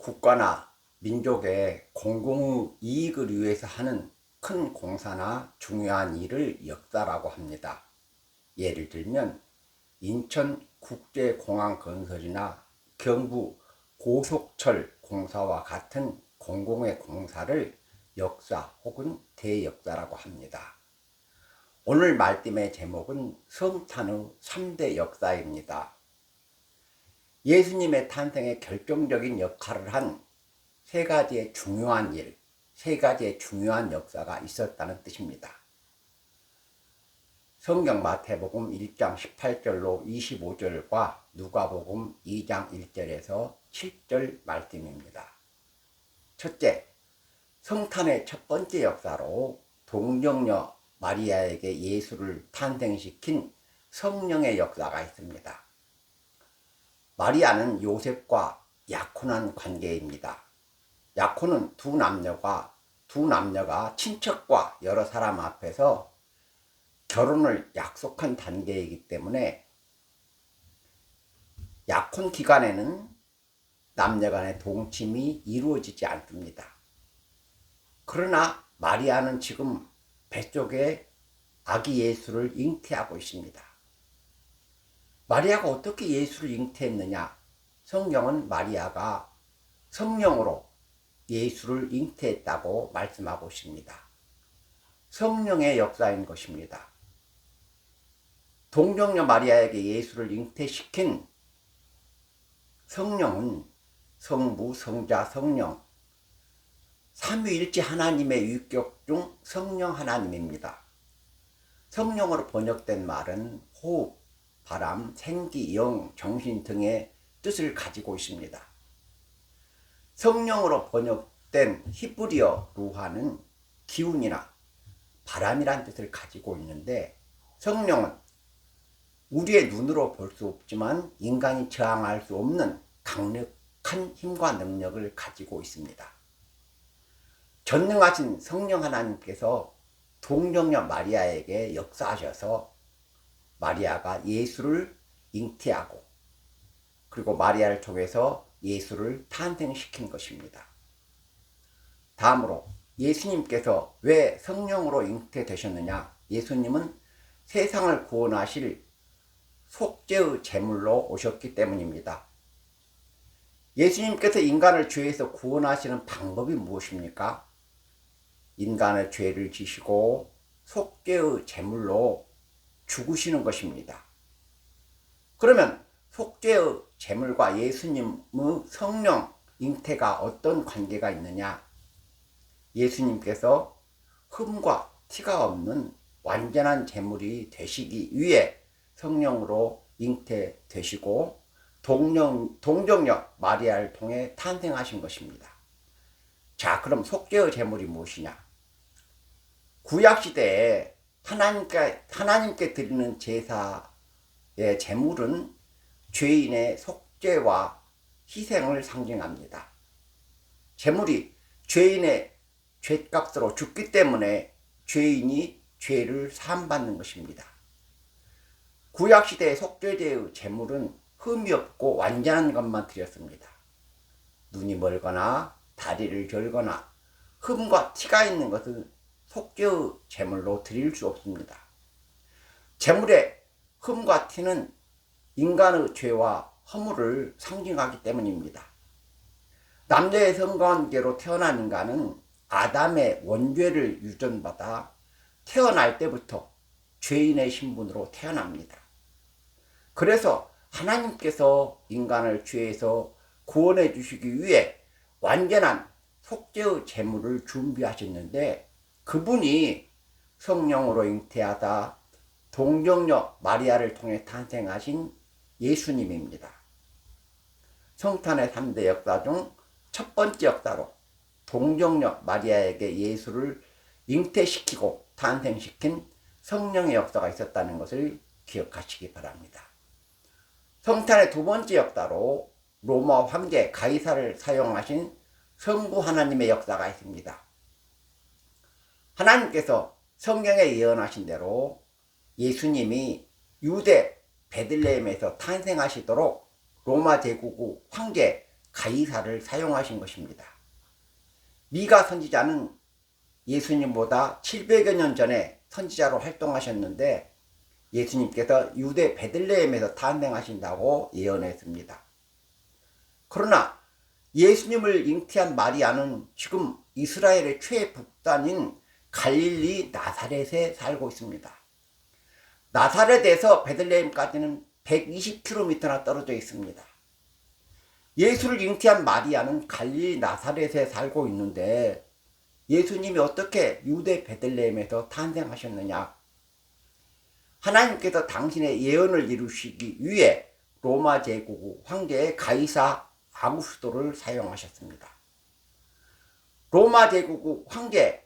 국가나 민족의 공공 이익을 위해서 하는 큰 공사나 중요한 일을 역사라고 합니다. 예를 들면 인천국제공항 건설이나 경부 고속철 공사와 같은 공공의 공사를 역사 혹은 대역사라고 합니다. 오늘 말씀의 제목은 성탄의 3대 역사입니다. 예수님의 탄생에 결정적인 역할을 한 세 가지의 중요한 일, 세 가지의 중요한 역사가 있었다는 뜻입니다. 성경 마태복음 1장 18절로 25절과 누가복음 2장 1절에서 7절 말씀입니다. 첫째, 성탄의 첫 번째 역사로 동정녀 마리아에게 예수를 탄생시킨 성령의 역사가 있습니다. 마리아는 요셉과 약혼한 관계입니다. 약혼은 두 남녀가 친척과 여러 사람 앞에서 결혼을 약속한 단계이기 때문에 약혼 기간에는 남녀 간의 동침이 이루어지지 않습니다. 그러나 마리아는 지금 뱃속에 아기 예수를 잉태하고 있습니다. 마리아가 어떻게 예수를 잉태했느냐? 성경은 마리아가 성령으로 예수를 잉태했다고 말씀하고 있습니다. 성령의 역사인 것입니다. 동정녀 마리아에게 예수를 잉태시킨 성령은 성부, 성자, 성령, 삼위일체 하나님의 유격 중 성령 하나님입니다. 성령으로 번역된 말은 호흡, 바람, 생기, 영, 정신 등의 뜻을 가지고 있습니다. 성령으로 번역된 히브리어 루하는 기운이나 바람이란 뜻을 가지고 있는데, 성령은 우리의 눈으로 볼 수 없지만 인간이 저항할 수 없는 강력한 힘과 능력을 가지고 있습니다. 전능하신 성령 하나님께서 동정녀 마리아에게 역사하셔서 마리아가 예수를 잉태하고, 그리고 마리아를 통해서 예수를 탄생시킨 것입니다. 다음으로 예수님께서 왜 성령으로 잉태되셨느냐? 예수님은 세상을 구원하실 속죄의 제물로 오셨기 때문입니다. 예수님께서 인간을 죄에서 구원하시는 방법이 무엇입니까? 인간의 죄를 지시고 속죄의 제물로 죽으시는 것입니다. 그러면 속죄의 제물과 예수님의 성령 잉태가 어떤 관계가 있느냐? 예수님께서 흠과 티가 없는 완전한 제물이 되시기 위해 성령으로 잉태되시고 동정녀 마리아를 통해 탄생하신 것입니다. 자, 그럼 속죄의 제물이 무엇이냐? 구약시대에 하나님께 드리는 제사의 제물은 죄인의 속죄와 희생을 상징합니다. 제물이 죄인의 죄값으로 죽기 때문에 죄인이 죄를 사함받는 것입니다. 구약시대의 속죄제의 제물은 흠이 없고 완전한 것만 드렸습니다. 눈이 멀거나 다리를 절거나 흠과 티가 있는 것은 속죄의 제물로 드릴 수 없습니다. 제물의 흠과 티는 인간의 죄와 허물을 상징하기 때문입니다. 남녀의 성관계로 태어난 인간은 아담의 원죄를 유전받아 태어날 때부터 죄인의 신분으로 태어납니다. 그래서 하나님께서 인간을 죄에서 구원해 주시기 위해 완전한 속죄의 제물을 준비하셨는데, 그분이 성령으로 잉태하다 동정녀 마리아를 통해 탄생하신 예수님입니다. 성탄의 3대 역사 중 첫 번째 역사로 동정녀 마리아에게 예수를 잉태시키고 탄생시킨 성령의 역사가 있었다는 것을 기억하시기 바랍니다. 성탄의 두 번째 역사로 로마 황제 가이사를 사용하신 성부 하나님의 역사가 있습니다. 하나님께서 성경에 예언하신 대로 예수님이 유대 베들레헴에서 탄생하시도록 로마 제국의 황제 가이사를 사용하신 것입니다. 미가 선지자는 예수님보다 700여 년 전에 선지자로 활동하셨는데 예수님께서 유대 베들레헴에서 탄생하신다고 예언했습니다. 그러나 예수님을 잉태한 마리아는 지금 이스라엘의 최북단인 갈릴리 나사렛에 살고 있습니다. 나사렛에서 베들레헴까지는 120km나 떨어져 있습니다. 예수를 잉태한 마리아는 갈릴리 나사렛에 살고 있는데 예수님이 어떻게 유대 베들레헴에서 탄생하셨느냐? 하나님께서 당신의 예언을 이루시기 위해 로마 제국 황제의 가이사 아구스토를 사용하셨습니다. 로마 제국 황제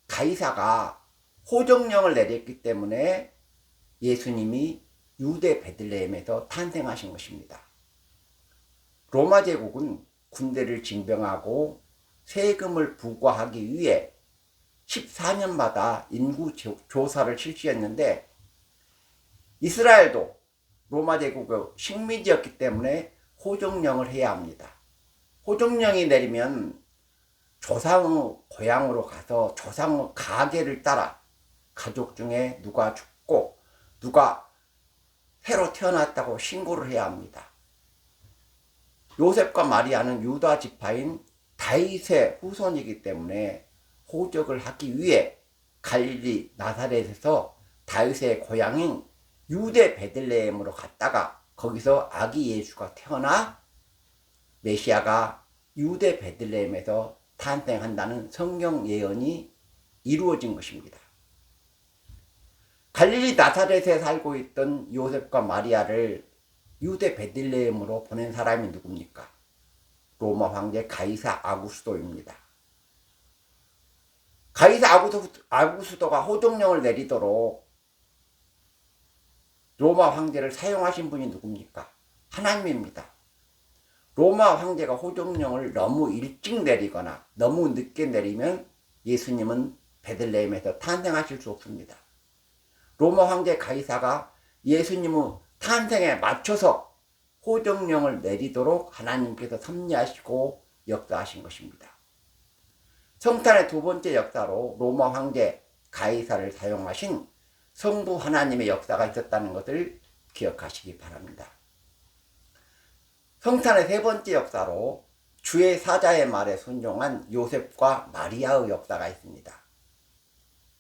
가이사가 호정령을 내렸기 때문에 예수님이 유대 베들레헴에서 탄생하신 것입니다. 로마 제국은 군대를 징병하고 세금을 부과하기 위해 14년마다 인구 조사를 실시했는데 이스라엘도 로마 제국의 식민지였기 때문에 호정령을 해야 합니다. 호정령이 내리면 조상의 고향으로 가서 조상의 가계를 따라 가족 중에 누가 죽고 누가 새로 태어났다고 신고를 해야 합니다. 요셉과 마리아는 유다 지파인 다윗의 후손이기 때문에 호적을 하기 위해 갈릴리 나사렛에서 다윗의 고향인 유대 베들레헴으로 갔다가 거기서 아기 예수가 태어나 메시아가 유대 베들레헴에서 탄생한다는 성경 예언이 이루어진 것입니다. 갈릴리 나사렛에 살고 있던 요셉과 마리아를 유대 베들레헴으로 보낸 사람이 누굽니까? 로마 황제 가이사 아구스토입니다. 가이사 아구스토가 호정령을 내리도록 로마 황제를 사용하신 분이 누굽니까? 하나님입니다. 로마 황제가 호정령을 너무 일찍 내리거나 너무 늦게 내리면 예수님은 베들레헴에서 탄생하실 수 없습니다. 로마 황제 가이사가 예수님의 탄생에 맞춰서 호정령을 내리도록 하나님께서 섭리하시고 역사하신 것입니다. 성탄의 두 번째 역사로 로마 황제 가이사를 사용하신 성부 하나님의 역사가 있었다는 것을 기억하시기 바랍니다. 성탄의 세 번째 역사로 주의 사자의 말에 순종한 요셉과 마리아의 역사가 있습니다.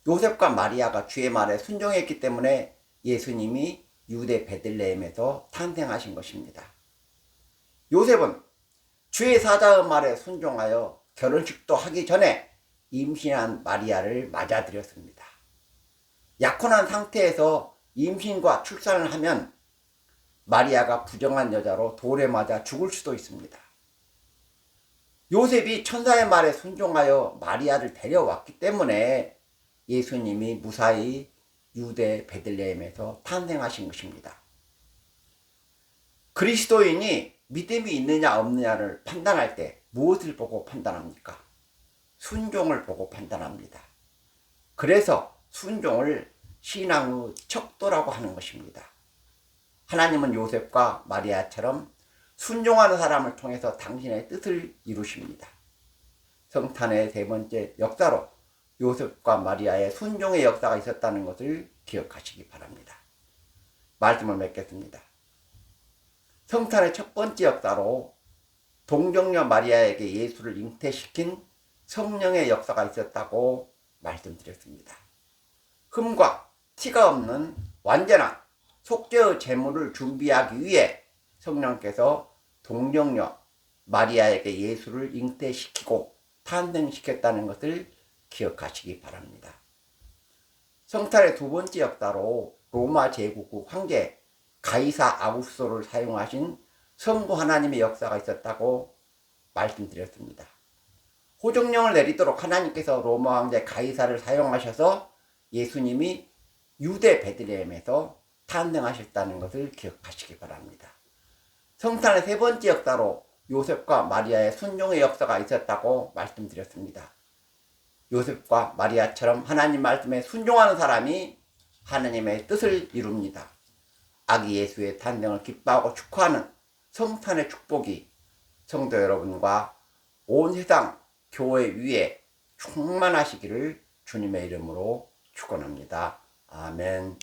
요셉과 마리아가 주의 말에 순종했기 때문에 예수님이 유대 베들레헴에서 탄생하신 것입니다. 요셉은 주의 사자의 말에 순종하여 결혼식도 하기 전에 임신한 마리아를 맞아들였습니다. 약혼한 상태에서 임신과 출산을 하면 마리아가 부정한 여자로 돌에 맞아 죽을 수도 있습니다. 요셉이 천사의 말에 순종하여 마리아를 데려왔기 때문에 예수님이 무사히 유대 베들레헴에서 탄생하신 것입니다. 그리스도인이 믿음이 있느냐 없느냐를 판단할 때 무엇을 보고 판단합니까? 순종을 보고 판단합니다. 그래서 순종을 신앙의 척도라고 하는 것입니다. 하나님은 요셉과 마리아처럼 순종하는 사람을 통해서 당신의 뜻을 이루십니다. 성탄의 세 번째 역사로 요셉과 마리아의 순종의 역사가 있었다는 것을 기억하시기 바랍니다. 말씀을 맺겠습니다. 성탄의 첫 번째 역사로 동정녀 마리아에게 예수를 잉태시킨 성령의 역사가 있었다고 말씀드렸습니다. 흠과 티가 없는 완전한 속죄의 제물을 준비하기 위해 성령께서 동정녀 마리아에게 예수를 잉태시키고 탄생시켰다는 것을 기억하시기 바랍니다. 성탄의 두 번째 역사로 로마 제국 황제 가이사 아구스토를 사용하신 성부 하나님의 역사가 있었다고 말씀드렸습니다. 호정령을 내리도록 하나님께서 로마 황제 가이사를 사용하셔서 예수님이 유대 베들레헴에서 탄생하셨다는 것을 기억하시기 바랍니다. 성탄의 세 번째 역사로 요셉과 마리아의 순종의 역사가 있었다고 말씀드렸습니다. 요셉과 마리아처럼 하나님 말씀에 순종하는 사람이 하나님의 뜻을 이룹니다. 아기 예수의 탄생을 기뻐하고 축하하는 성탄의 축복이 성도 여러분과 온 세상 교회 위에 충만하시기를 주님의 이름으로 축원합니다. 아멘.